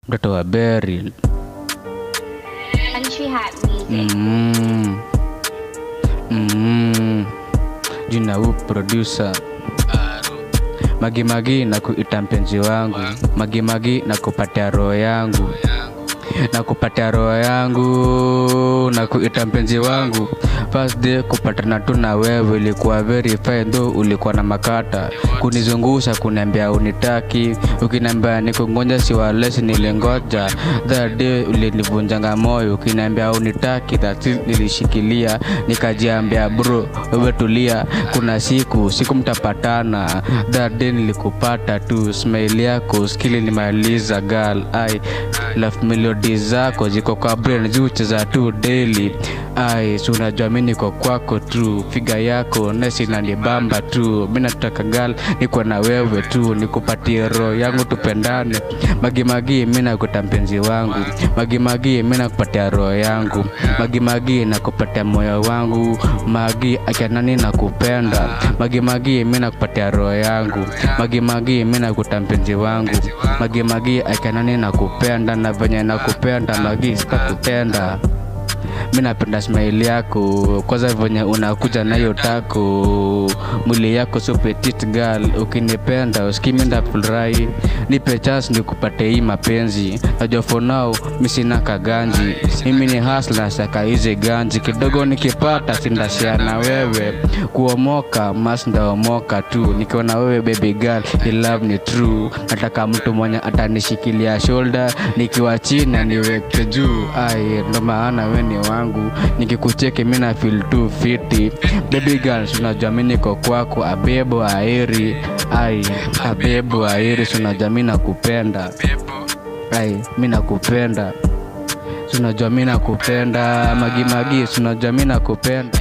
mtoto wa Beryl. Country Hat Music. Jina producer Magi na kuita mpenzi wangu. Magi na kupatia roho yangu. Na kupatia roho yangu, na kuita mpenzi wangu. First day kupatana tu na wewe ilikuwa very fine, though ulikuwa na makata. Kunizungusha kuniambia unitaki, ukiniambia nikungoja si wales nilingoja. That day ulinivunjanga moyo, ukiniambia unitaki that nilishikilia. Nikajiambia bro wewe tulia, kuna siku mtapatana. That day nilikupata tu, smile yako skili nimaliza girl. I love melody zako ziko kwa brain ziucheza tu daily. Si unajua mimi niko kwako tu, figa yako nesi inanibamba tu. Mimi nataka girl niko na wewe tu, nikupatie roho yangu tupendane. Magi mimi nakuita mpenzi wangu. Magi mimi nakupatia roho yangu. Magi nakupatia moyo wangu. Magi akanani nakupenda. Magi mimi nakupatia roho yangu. Magi mimi nakuita mpenzi wangu. Magi akanani nakupenda, na venye nakupenda Magi sitakutenda. Mimi napenda smile yako, kwanza venye unakuja na hiyo tako. Mwili yako so petite girl, ukinipenda usikimi ndafurahi. Nipe chance nikupate hii mapenzi. Najua for now mimi sina kaganji, mimi ni hustler saka hizi ganji. Kidogo nikipata sindashare na wewe, kuomoka mas ndaomoka tu. Nikiona wewe baby girl you love me true. Nataka mtu mwenye atanishikilia shoulder, nikiwa chini niweke juu. Ndo maana wewe ni wangu, nikikucheki mimi na feel too fiti. Baby girl unajua mimi niko kwako, abebo aeri. Abebo aeri, unajua mimi nakupenda. Mimi nakupenda. Unajua mimi nakupenda. Magi unajua mimi nakupenda.